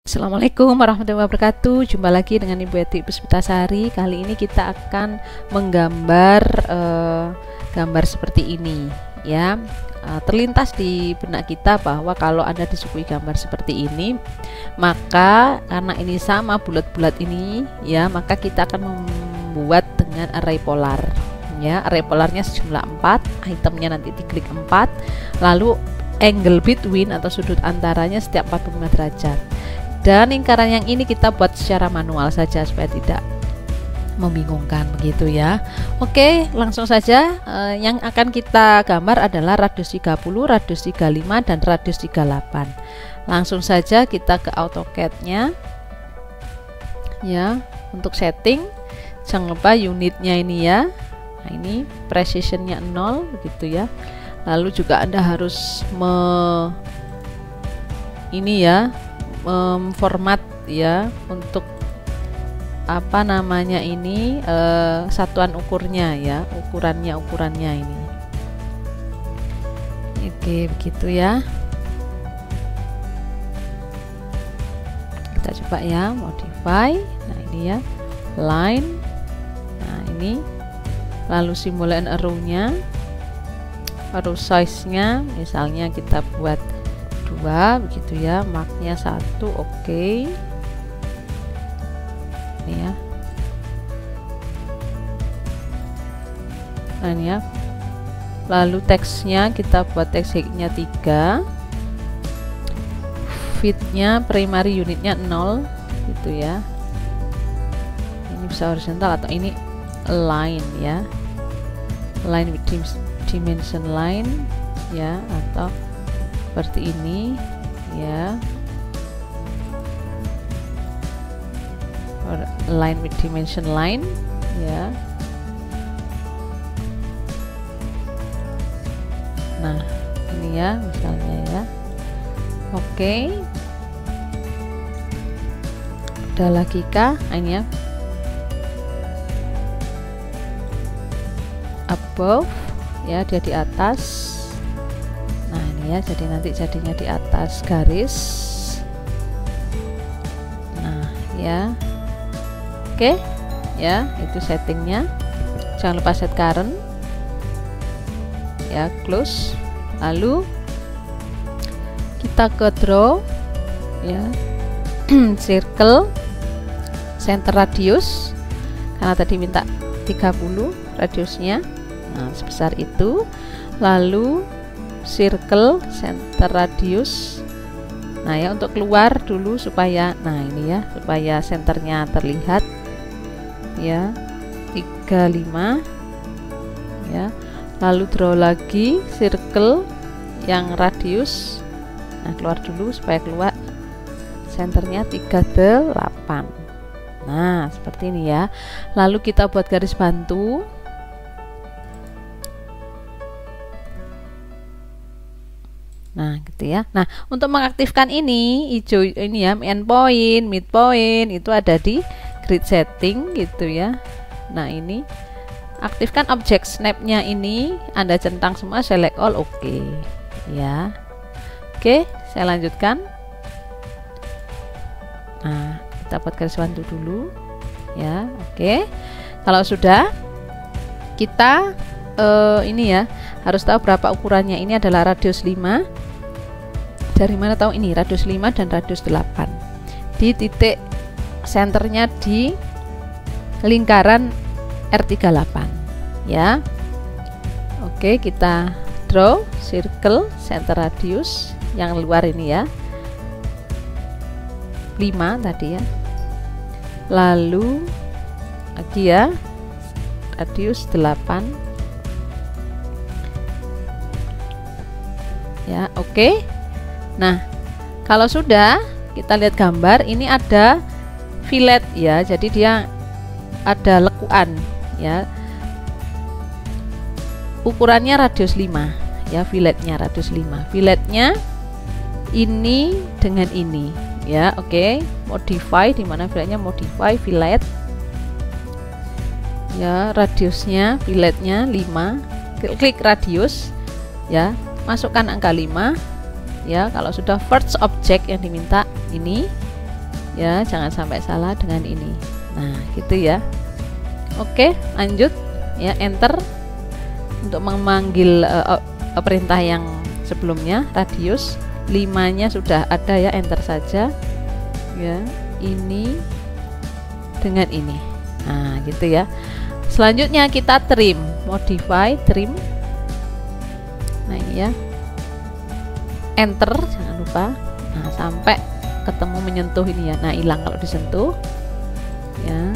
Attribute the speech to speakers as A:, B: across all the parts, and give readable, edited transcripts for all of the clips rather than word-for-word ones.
A: Assalamualaikum warahmatullahi wabarakatuh. Jumpa lagi dengan Ibu Eti Puspitasari. Kali ini kita akan menggambar gambar seperti ini ya. Terlintas di benak kita bahwa kalau Anda disuguhi gambar seperti ini, maka karena ini sama bulat-bulat ini ya, maka kita akan membuat dengan array polar ya. Array polarnya sejumlah 4, itemnya nanti diklik 4, lalu angle between atau sudut antaranya setiap 45 derajat. Dan lingkaran yang ini kita buat secara manual saja supaya tidak membingungkan begitu ya. Oke, langsung saja. Yang akan kita gambar adalah radius 30, radius 35 dan radius 38. Langsung saja kita ke AutoCAD-nya ya. Untuk setting jangan lupa unitnya ini ya. Nah, ini precision-nya 0 begitu ya. Lalu juga Anda harus format ya untuk apa namanya ini satuan ukurnya ya, ukurannya ini. Oke, begitu ya. Kita coba ya, modify. Nah, ini ya, line. Nah, ini lalu simbol and arrow-nya, arrow size-nya misalnya kita buat 2 begitu ya, marknya 1. Oke. Ini ya. Nah, ini ya. Lalu teksnya kita buat teks height-nya 3. Width-nya primary unitnya 0 gitu ya. Ini bisa horizontal atau ini line ya. Line with dimension line ya, atau seperti ini ya, or line with dimension line ya. Nah, ini ya misalnya ya. Oke, ada lagi kah? Ini ya, above ya, dia di atas. Nah, ini ya, jadi nanti jadinya di atas garis. Nah ya, oke ya, itu settingnya. Jangan lupa set current ya, close. Lalu kita ke draw ya, circle center radius, karena tadi minta 30 radiusnya, nah sebesar itu. Lalu circle center radius. Nah ya, untuk keluar dulu supaya, nah ini ya, supaya senternya terlihat ya, 35 ya. Lalu draw lagi circle yang radius. Nah, keluar dulu supaya keluar senternya 38. Nah, seperti ini ya. Lalu kita buat garis bantu. Nah, gitu ya. Nah, untuk mengaktifkan ini, hijau ini ya, endpoint, midpoint itu ada di grid setting gitu ya. Nah, ini aktifkan object snap-nya ini, Anda centang semua, select all, oke. Ya. Oke, saya lanjutkan. Nah, kita buat garis bantu dulu. Ya, oke. Kalau sudah, kita ini ya, harus tahu berapa ukurannya. Ini adalah radius 5. Dari mana tahu ini radius 5 dan radius 8? Di titik senternya di lingkaran R38 ya. Oke, kita draw circle center radius yang luar ini ya, 5 tadi ya. Lalu lagi ya, radius 8 ya. Oke. Nah, kalau sudah, kita lihat gambar, ini ada fillet ya, jadi dia ada lekuan ya. Ukurannya radius 5 ya, filletnya radius 5. Filletnya ini dengan ini ya. Oke, modify, dimana filletnya modify fillet ya, radiusnya filletnya 5. Klik radius ya, masukkan angka 5 ya. Kalau sudah first object yang diminta ini ya, jangan sampai salah dengan ini. Nah gitu ya. Oke, lanjut ya, enter untuk memanggil perintah yang sebelumnya. Radius 5-nya sudah ada ya, enter saja ya, ini dengan ini. Nah gitu ya. Selanjutnya kita trim, modify, trim. Nah ini ya, enter jangan lupa. Nah sampai ketemu menyentuh ini ya. Nah hilang kalau disentuh ya.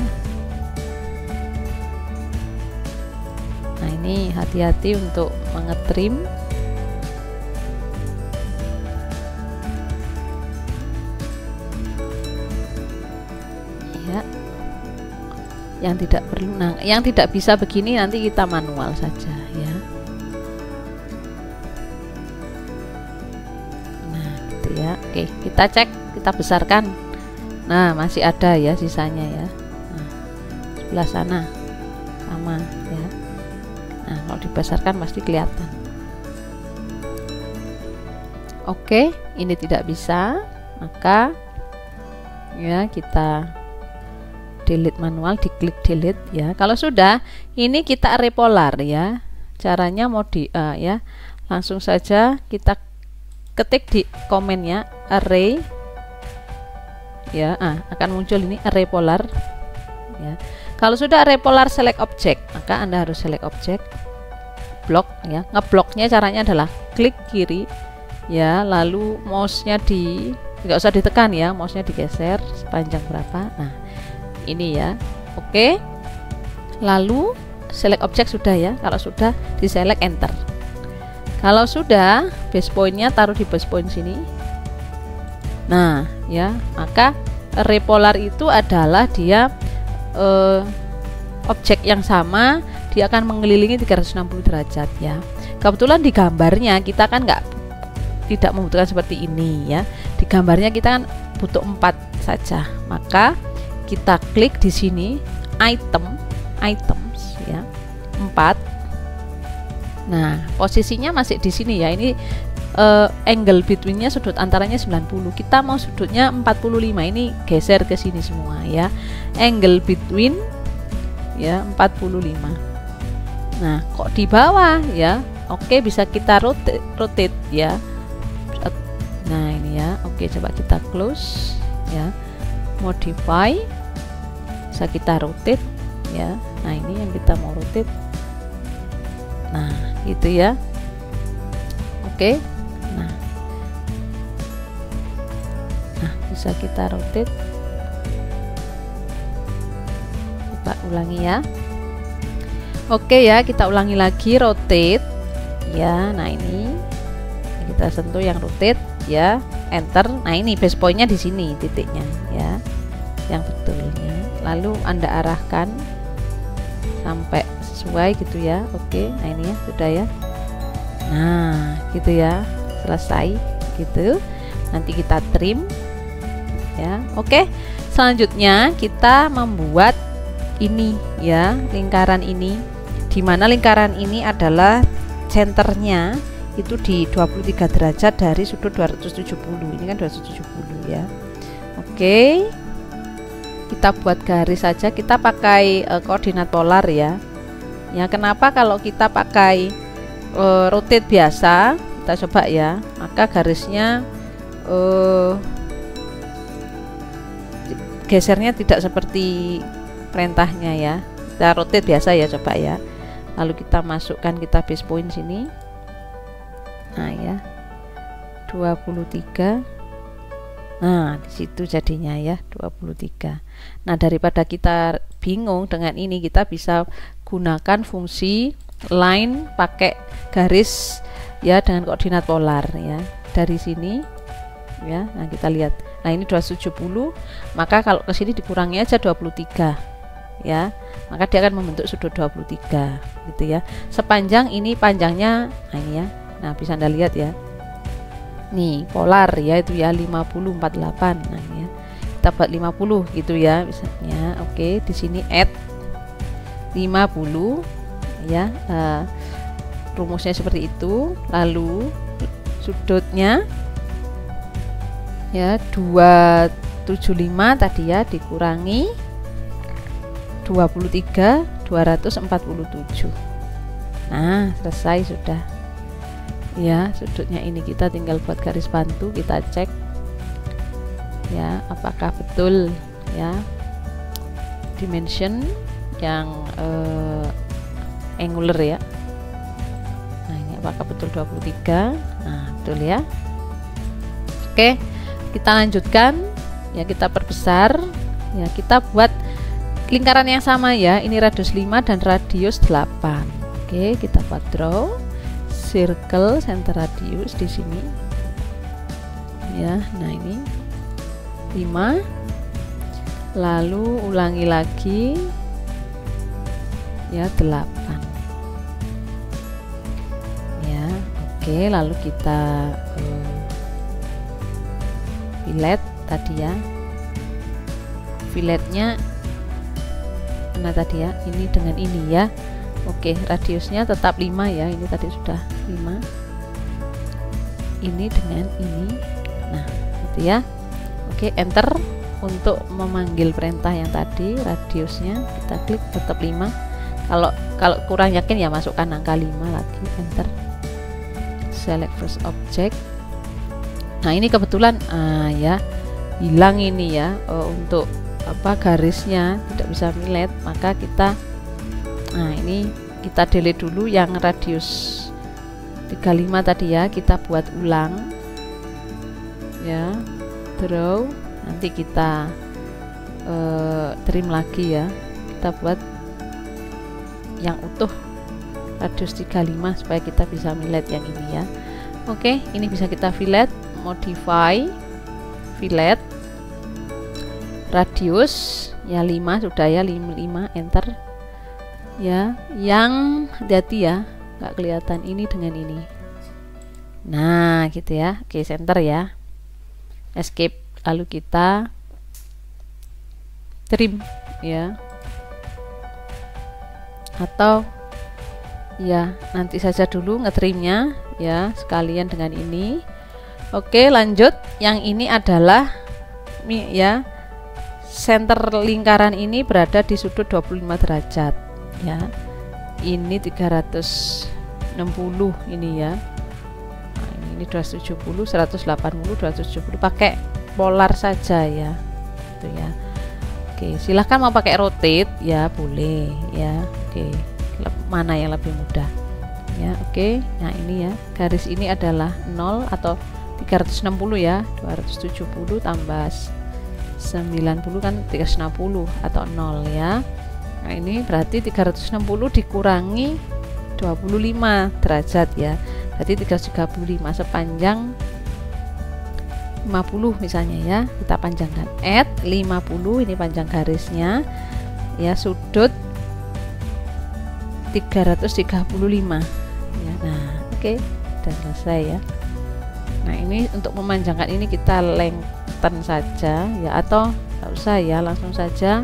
A: Nah ini hati-hati untuk mengetrim. Ya, yang tidak perlu, nah yang tidak bisa begini nanti kita manual saja ya. Nah gitu ya. Oke, kita cek, kita besarkan. Nah masih ada ya sisanya ya. Nah, sebelah sana sama ya. Nah kalau dibesarkan pasti kelihatan. Oke, ini tidak bisa, maka ya kita delete manual, diklik delete ya. Kalau sudah, ini kita array polar ya. Caranya mau ya, langsung saja kita ketik di komennya array ya. Akan muncul ini array polar ya. Kalau sudah array polar select object, maka Anda harus select object, block ya. Ngebloknya caranya adalah klik kiri ya, lalu mouse-nya nggak usah ditekan ya, mouse-nya digeser sepanjang berapa. Nah ini ya. Oke, lalu select object sudah ya. Kalau sudah, di select enter. Kalau sudah, base point-nya taruh di base point sini. Nah ya, maka array polar itu adalah dia objek yang sama, dia akan mengelilingi 360 derajat ya. Kebetulan di gambarnya kita kan tidak membutuhkan seperti ini ya. Di gambarnya kita kan butuh 4 saja, maka kita klik di sini items ya, 4. Nah posisinya masih di sini ya. Ini angle betweennya, sudut antaranya 90. Kita mau sudutnya 45, ini geser ke sini semua ya. Angle between ya 45. Nah kok di bawah ya. Oke, bisa kita rotate ya. Nah ini ya. Oke, coba kita close ya, modify, bisa kita rotate ya. Nah ini yang kita mau rotate. Nah gitu ya. Oke, nah bisa kita rotate. Coba ulangi ya. Oke ya, kita ulangi lagi, rotate ya. Nah ini kita sentuh yang rotate ya, enter. Nah ini base pointnya di sini, titiknya ya, yang betulnya. Lalu Anda arahkan sampai sesuai gitu ya. Oke, nah ini ya sudah ya. Nah gitu ya, selesai gitu. Nanti kita trim ya. Oke, selanjutnya kita membuat ini ya, lingkaran ini, dimana lingkaran ini adalah centernya itu di 23 derajat dari sudut 270. Ini kan 270 ya. Oke, kita buat garis saja. Kita pakai koordinat polar ya. Ya kenapa kalau kita pakai rotate biasa, kita coba ya, maka garisnya gesernya tidak seperti perintahnya ya. Kita rotate biasa ya, coba ya. Lalu kita masukkan, kita base point sini. Nah ya, 23. Nah di situ jadinya ya 23. Nah daripada kita bingung dengan ini, kita bisa gunakan fungsi line pakai garis ya dengan koordinat polar ya. Dari sini ya, nah kita lihat. Nah ini 270, maka kalau ke sini dikurangi aja 23 ya, maka dia akan membentuk sudut 23 gitu ya. Sepanjang ini panjangnya, nah ini ya. Nah bisa Anda lihat ya, nih polar ya, itu ya 50 48. Nah ini ya, kita buat 50 gitu ya misalnya. Oke, di sini add 50 ya, rumusnya seperti itu. Lalu sudutnya ya 270 275 tadi ya, dikurangi 23, 247. Nah, selesai sudah. Ya, sudutnya ini kita tinggal buat garis bantu, kita cek ya apakah betul ya dimension yang angular ya. Nah, ini apakah betul 23? Nah, betul ya. Oke, kita lanjutkan ya, kita perbesar ya, kita buat lingkaran yang sama ya, ini radius 5 dan radius 8. Oke, kita buat draw circle center radius di sini ya. Nah, ini 5, lalu ulangi lagi ya 8 ya. Oke, lalu kita fillet tadi ya, filletnya nah tadi ya, ini dengan ini ya. Oke, radiusnya tetap 5 ya, ini tadi sudah 5, ini dengan ini. Nah, gitu ya. Oke, enter untuk memanggil perintah yang tadi, radiusnya kita klik tetap 5. Kalau kurang yakin ya masukkan angka 5 lagi, enter. Select first object. Nah, ini kebetulan ya hilang ini ya, untuk garisnya tidak bisa millet, maka kita ini kita delete dulu yang radius 35 tadi ya, kita buat ulang ya, draw, nanti kita trim lagi ya, kita buat yang utuh radius 35 supaya kita bisa millet yang ini ya. Oke, ini bisa kita fillet, modify fillet radius ya 5 sudah ya, 5 enter ya. Yang hati-hati ya, nggak kelihatan ini dengan ini. Nah, gitu ya. Oke, center ya, escape, lalu kita trim ya, atau ya nanti saja dulu ngetrimnya ya sekalian dengan ini. Oke, lanjut. Yang ini adalah ya, center lingkaran ini berada di sudut 25 derajat ya. Ini 360 ini ya. Nah, ini 270, 180, 270, pakai polar saja ya. Itu ya. Oke, silahkan mau pakai rotate ya, boleh ya. Oke, mana yang lebih mudah ya. Oke, nah ini ya, garis ini adalah 0 atau 360 ya, 270 tambah 90 kan 360 atau 0 ya. Nah, ini berarti 360 dikurangi 25 derajat ya, berarti 335 sepanjang 50 misalnya ya, kita panjangkan add 50, ini panjang garisnya ya, sudut 335 ya. Nah, oke, dan selesai ya. Nah, ini untuk memanjangkan ini kita lengthen saja ya, atau nggak usah ya, langsung saja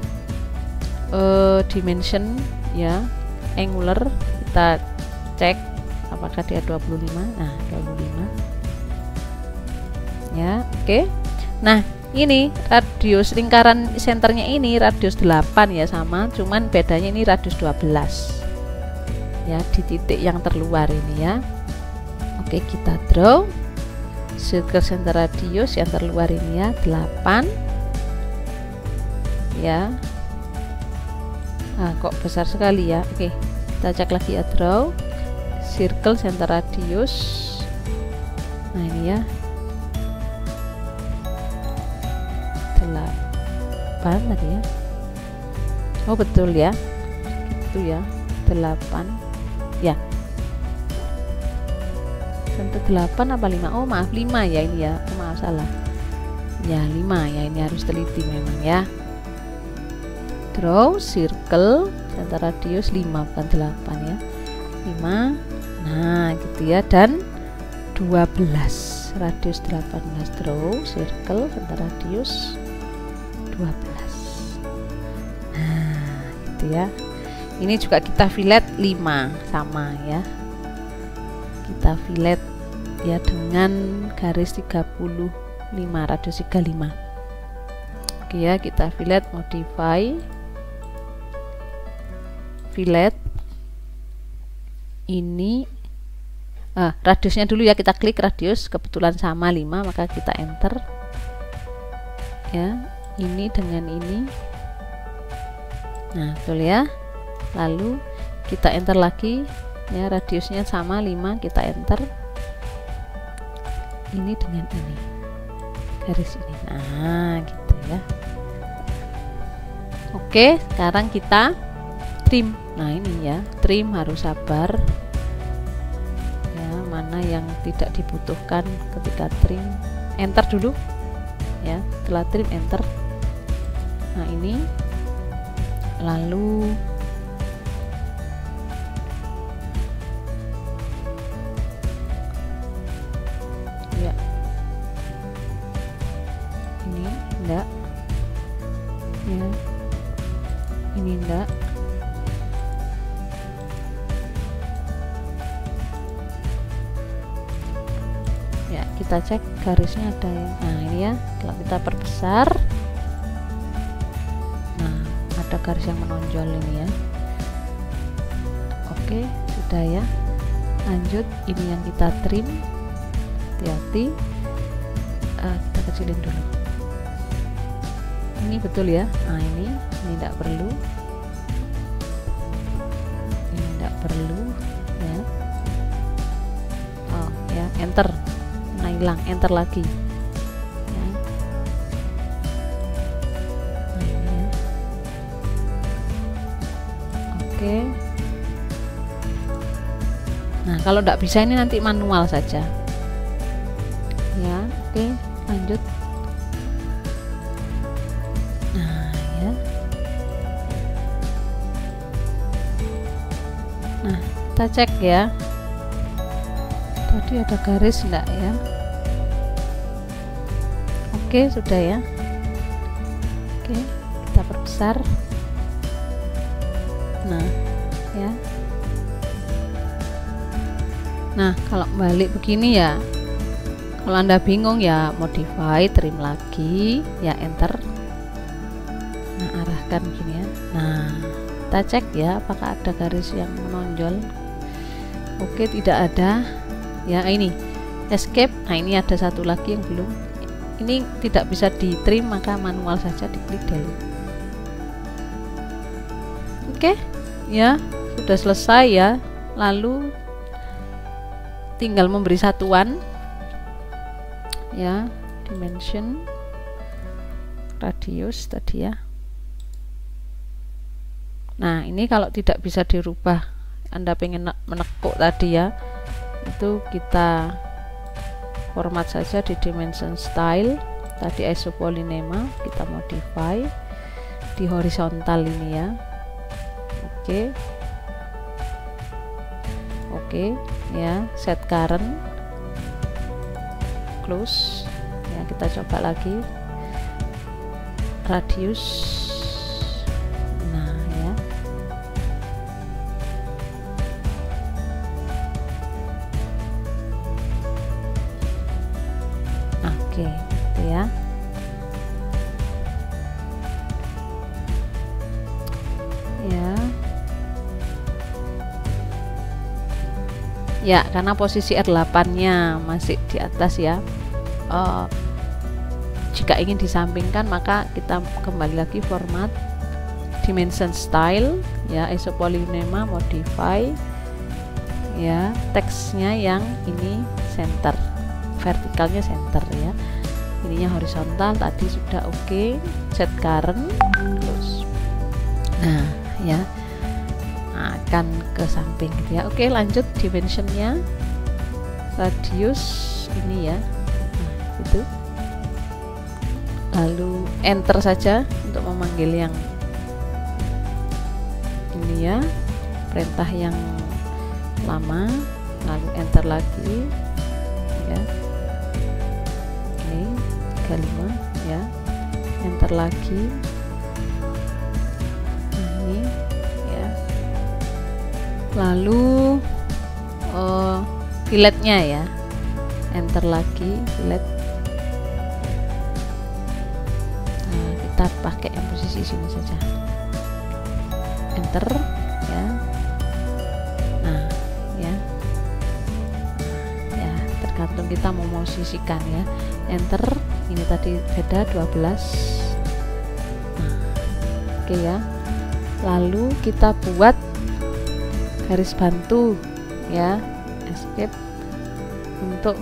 A: dimension ya, angular, kita cek apakah dia 25. Nah, 25 ya. Oke, nah ini radius lingkaran senternya ini radius 8 ya, sama, cuman bedanya ini radius 12 ya, di titik yang terluar ini ya. Oke, kita draw circle center radius yang terluar ini ya, 8 ya. Nah, kok besar sekali ya. Oke, kita cek lagi ya, draw circle center radius. Nah, ini ya 8 tadi ya. Oh, betul ya, itu ya 8 ya, tentu 8 apa 5? Oh, maaf, 5 ya ini ya. Oh, maaf, salah ya, 5 ya, ini harus teliti memang ya. Draw circle center radius 5 bukan 8 ya, 5. Nah, gitu ya, dan 12 radius 18, draw circle center radius 12. Nah, gitu ya. Ini juga kita fillet 5 sama ya, kita fillet ya dengan garis 35, radius 35 Oke ya, kita fillet, modify, fillet ini radiusnya dulu ya, kita klik radius, kebetulan sama 5, maka kita enter ya, ini dengan ini. Nah betul ya, lalu kita enter lagi ya, radiusnya sama 5, kita enter ini dengan ini, garis ini. Nah gitu ya. Oke, sekarang kita trim. Nah ini ya, trim harus sabar ya, mana yang tidak dibutuhkan ketika trim, enter dulu ya, setelah trim enter. Nah ini, lalu ya ini enggak ya, ini enggak. Ya kita cek garisnya ada ya. Nah ini ya, kalau kita perbesar, nah ada garis yang menonjol ini ya. Oke sudah ya, lanjut. Ini yang kita trim, hati-hati, kita kecilin dulu. Ini betul ya. Nah ini tidak perlu, ini tidak perlu ya. Oh ya, enter. Nah hilang, enter lagi ya. Nah, ini ya. Oke. Nah kalau tidak bisa ini nanti manual saja ya. Oke lanjut. Nah ya, nah kita cek ya, tadi ada garis enggak ya. Oke sudah ya. Oke kita perbesar. Nah ya, nah kalau balik begini ya, kalau Anda bingung ya modify, trim lagi ya, enter. Nah arahkan begini ya. Nah kita cek ya, apakah ada garis yang menonjol. Oke tidak ada ya. Ini escape. Nah ini ada satu lagi yang belum, ini tidak bisa di trim, maka manual saja, diklik delete. Oke ya, sudah selesai ya. Lalu tinggal memberi satuan ya, dimension, radius tadi ya. Nah ini kalau tidak bisa dirubah, Anda pengen menekuk tadi ya, itu kita format saja di dimension style, tadi isopolinema kita modify di horizontal ini ya. Oke oke ya, set current, close ya, kita coba lagi radius. Nah ya, oke itu ya. Ya karena posisi R8 nya masih di atas ya. Jika ingin disampingkan, maka kita kembali lagi format dimension style ya, isopolinema, modify ya, teksnya yang ini center, vertikalnya center ya, ininya horizontal tadi sudah. Oke, set current, close. Nah ya, akan ke samping gitu ya. Oke lanjut, dimensionnya, radius ini ya. Nah itu, lalu enter saja untuk memanggil yang ini ya, perintah yang lama, lalu enter lagi ya. Ini 35 ya, enter lagi. Nah, ini ya, lalu filletnya ya, enter lagi, fillet. Nah, kita kita pakai yang posisi sini saja, enter ya. Nah ya, ya tergantung kita mau posisikan ya, enter. Ini tadi beda 12. Nah, oke ya, lalu kita buat garis bantu ya, escape untuk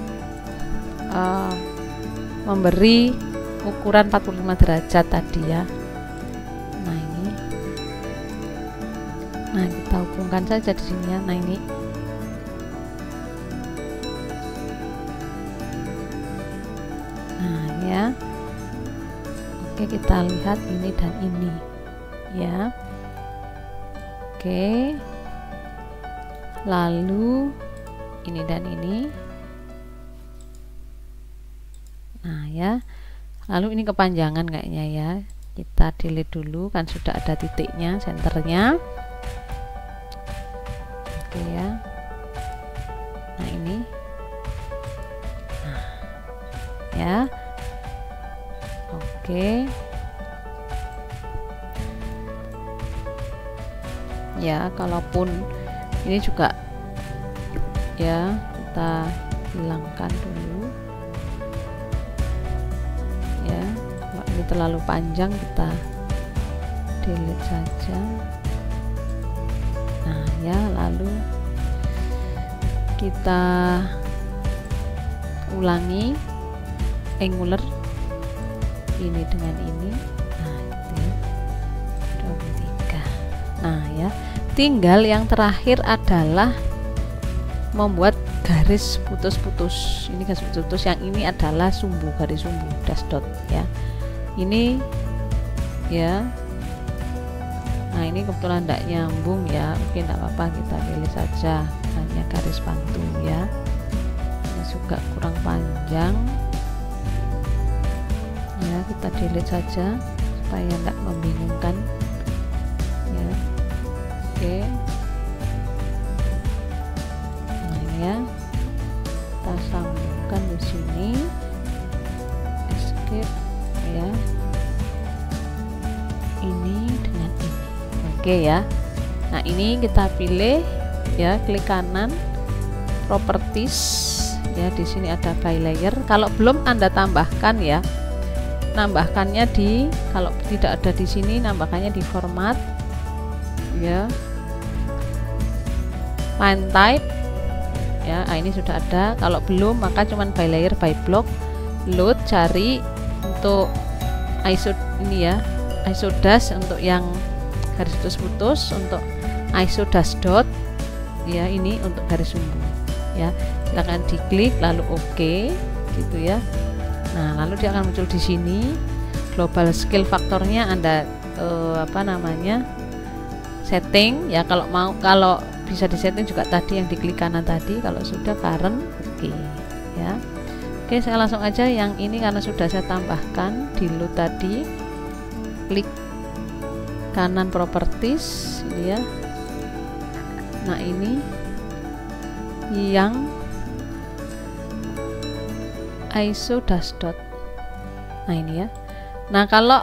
A: memberi ukuran 45 derajat tadi ya. Nah ini, nah kita hubungkan saja di sini ya. Nah ini, nah ya, oke kita lihat ini dan ini ya. Oke, lalu ini dan ini. Nah ya, lalu ini kepanjangan kayaknya ya, kita delete dulu kan sudah ada titiknya, senternya. Oke ya, nah ini, nah ya, oke ya. Kalaupun ini juga ya, kita hilangkan dulu ya. Kalau ini terlalu panjang kita delete saja. Nah ya, lalu kita ulangi angular ini dengan ini. Nah gitu ya, 23. Nah ya, tinggal yang terakhir adalah membuat garis putus-putus. Ini garis putus-putus, yang ini adalah sumbu, garis sumbu, dash dot ya. Ini ya. Nah ini kebetulan tidak nyambung ya, oke tidak apa-apa, kita pilih saja hanya garis bantu ya. Ini juga kurang panjang ya, kita delete saja supaya tidak membingungkan ya. Oke, nah ini ya, kita sambungkan di sini, escape ya, ini dengan ini. Oke ya, nah ini kita pilih ya, klik kanan, properties ya, di sini ada by layer. Kalau belum Anda tambahkan ya, nambahkannya di, kalau tidak ada di sini nambahkannya di format ya, find type ya. Nah, ini sudah ada. Kalau belum maka cuman by layer, by block, load, cari untuk ISO ini ya, ISO dash untuk yang garis putus-putus, untuk ISO dash dot ya, ini untuk garis sumbu ya. Silahkan diklik lalu oke gitu ya. Nah lalu dia akan muncul di sini global scale faktornya Anda apa namanya, setting ya. Kalau mau, kalau bisa disetting juga tadi yang diklik kanan tadi, kalau sudah current oke ya. Oke, saya langsung aja yang ini karena sudah saya tambahkan di load tadi, klik kanan properties ini ya. Nah ini yang ISO dash dot. Nah ini ya. Nah kalau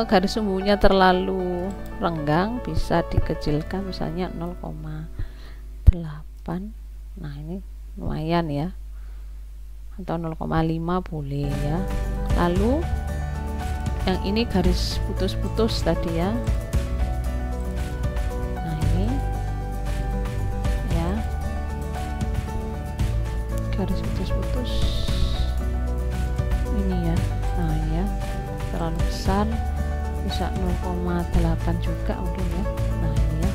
A: garis sumbunya terlalu renggang bisa dikecilkan misalnya 0,8. Nah ini lumayan ya, atau 0,5 boleh ya. Lalu yang ini garis putus-putus tadi ya. Nah ini ya, garis putus-putus ini ya. Nah ya, terlalu besar bisa 0,8 juga mungkin ya. Nah ini ya.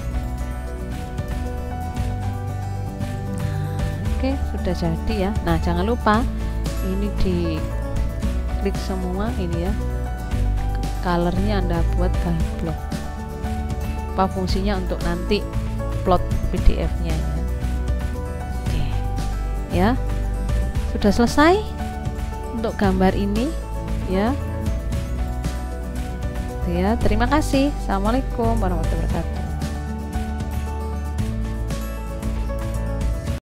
A: Nah, oke, sudah jadi ya. Nah jangan lupa ini di klik semua ini ya, colornya Anda buat by block. Apa fungsinya untuk nanti plot PDF nya ya. Oke ya, sudah selesai untuk gambar ini ya. Ya, terima kasih. Assalamualaikum warahmatullahi wabarakatuh.